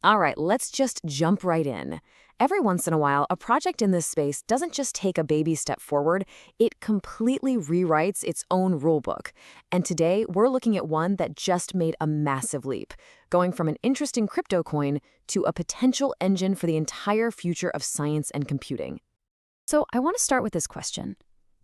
All right, let's just jump right in. Every once in a while, a project in this space doesn't just take a baby step forward, it completely rewrites its own rulebook. And today, we're looking at one that just made a massive leap, going from an interesting crypto coin to a potential engine for the entire future of science and computing. So I want to start with this question.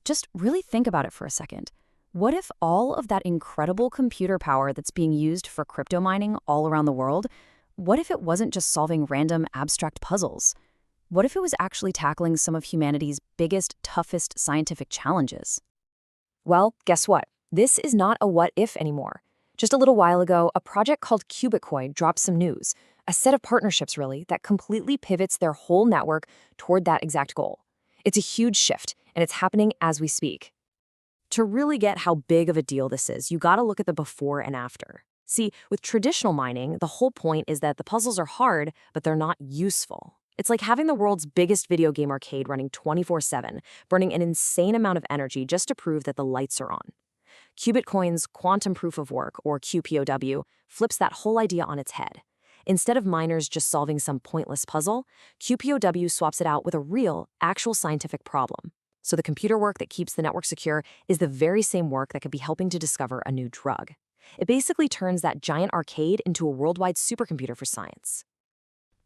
Just really think about it for a second. What if all of that incredible computer power that's being used for crypto mining all around the world, what if it wasn't just solving random abstract puzzles? What if it was actually tackling some of humanity's biggest, toughest scientific challenges? Well, guess what? This is not a what if anymore. Just a little while ago, a project called Qubitcoin dropped some news, a set of partnerships really, that completely pivots their whole network toward that exact goal. It's a huge shift, and it's happening as we speak. To really get how big of a deal this is, you gotta look at the before and after. See, with traditional mining, the whole point is that the puzzles are hard, but they're not useful. It's like having the world's biggest video game arcade running 24/7, burning an insane amount of energy just to prove that the lights are on. Qubitcoin's quantum proof of work, or qPoW, flips that whole idea on its head. Instead of miners just solving some pointless puzzle, qPoW swaps it out with a real, actual scientific problem. So the computer work that keeps the network secure is the very same work that could be helping to discover a new drug. It basically turns that giant arcade into a worldwide supercomputer for science.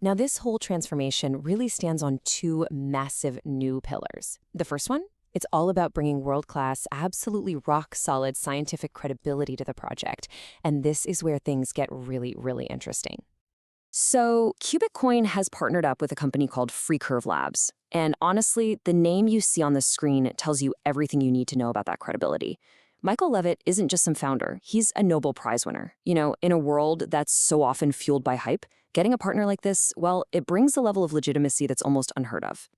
Now, this whole transformation really stands on two massive new pillars. The first one, it's all about bringing world-class, absolutely rock-solid scientific credibility to the project. And this is where things get really, really interesting. So, Qubitcoin has partnered up with a company called Freecurve Labs. And honestly, the name you see on the screen tells you everything you need to know about that credibility. Michael Levitt isn't just some founder, he's a Nobel Prize winner. In a world that's so often fueled by hype, getting a partner like this, well, it brings a level of legitimacy that's almost unheard of.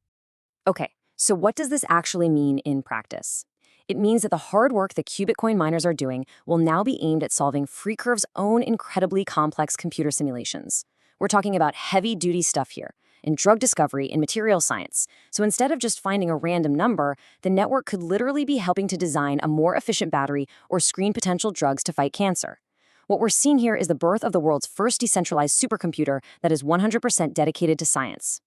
Okay, so what does this actually mean in practice? It means that the hard work that Qubitcoin miners are doing will now be aimed at solving Freecurve's own incredibly complex computer simulations. We're talking about heavy-duty stuff here, in drug discovery, in material science. So instead of just finding a random number, the network could literally be helping to design a more efficient battery or screen potential drugs to fight cancer. What we're seeing here is the birth of the world's first decentralized supercomputer that is 100% dedicated to science.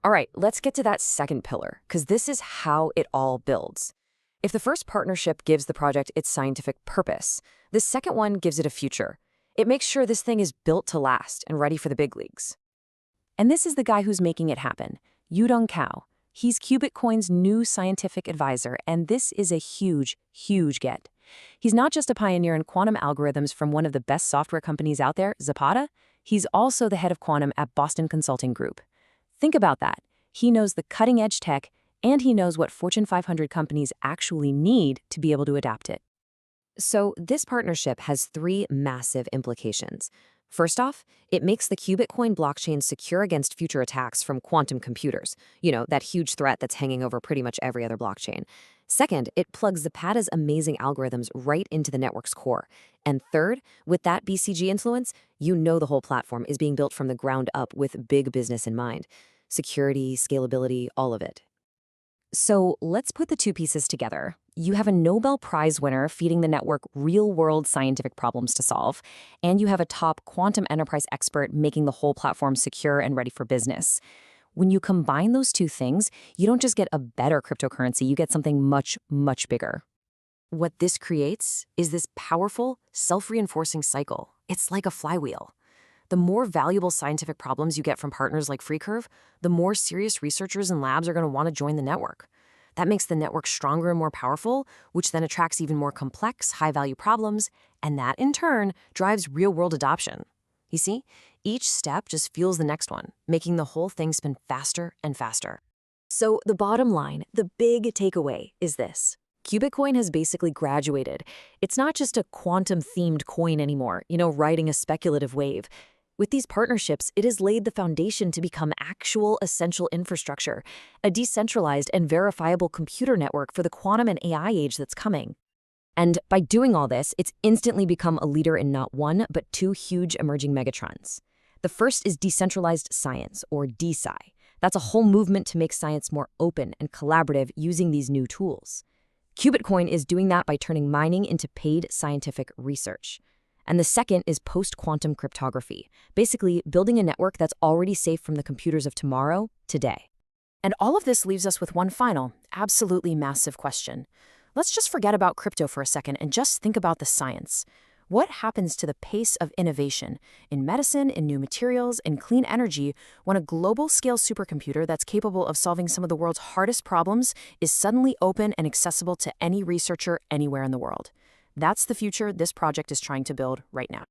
All right, let's get to that second pillar, because this is how it all builds. If the first partnership gives the project its scientific purpose, the second one gives it a future. It makes sure this thing is built to last and ready for the big leagues. And this is the guy who's making it happen, Yudong Cao. He's Qubitcoin's new scientific advisor, and this is a huge, huge get. He's not just a pioneer in quantum algorithms from one of the best software companies out there, Zapata. He's also the head of quantum at Boston Consulting Group. Think about that. He knows the cutting-edge tech, and he knows what Fortune 500 companies actually need to be able to adapt it. So this partnership has three massive implications. First off, it makes the Qubitcoin blockchain secure against future attacks from quantum computers, that huge threat that's hanging over pretty much every other blockchain. Second, it plugs Zapata's amazing algorithms right into the network's core. And third, with that BCG influence, the whole platform is being built from the ground up with big business in mind. Security, scalability, all of it. So let's put the two pieces together. You have a Nobel Prize winner feeding the network real-world scientific problems to solve, and you have a top quantum enterprise expert making the whole platform secure and ready for business. When you combine those two things, you don't just get a better cryptocurrency, you get something much, much bigger. What this creates is this powerful, self-reinforcing cycle. It's like a flywheel. The more valuable scientific problems you get from partners like Freecurve, the more serious researchers and labs are going to want to join the network. That makes the network stronger and more powerful, which then attracts even more complex, high-value problems, and that, in turn, drives real-world adoption. You see, each step just fuels the next one, making the whole thing spin faster and faster. So the bottom line, the big takeaway, is this. Qubitcoin has basically graduated. It's not just a quantum-themed coin anymore, riding a speculative wave. With these partnerships, it has laid the foundation to become actual essential infrastructure, a decentralized and verifiable computer network for the quantum and AI age that's coming. And by doing all this, it's instantly become a leader in not one, but two huge emerging megatrends. The first is Decentralized Science, or DeSci. That's a whole movement to make science more open and collaborative using these new tools. Qubitcoin is doing that by turning mining into paid scientific research. And the second is post-quantum cryptography, basically building a network that's already safe from the computers of tomorrow, today. And all of this leaves us with one final, absolutely massive question. Let's just forget about crypto for a second and just think about the science. What happens to the pace of innovation in medicine, in new materials, in clean energy when a global-scale supercomputer that's capable of solving some of the world's hardest problems is suddenly open and accessible to any researcher anywhere in the world? That's the future this project is trying to build right now.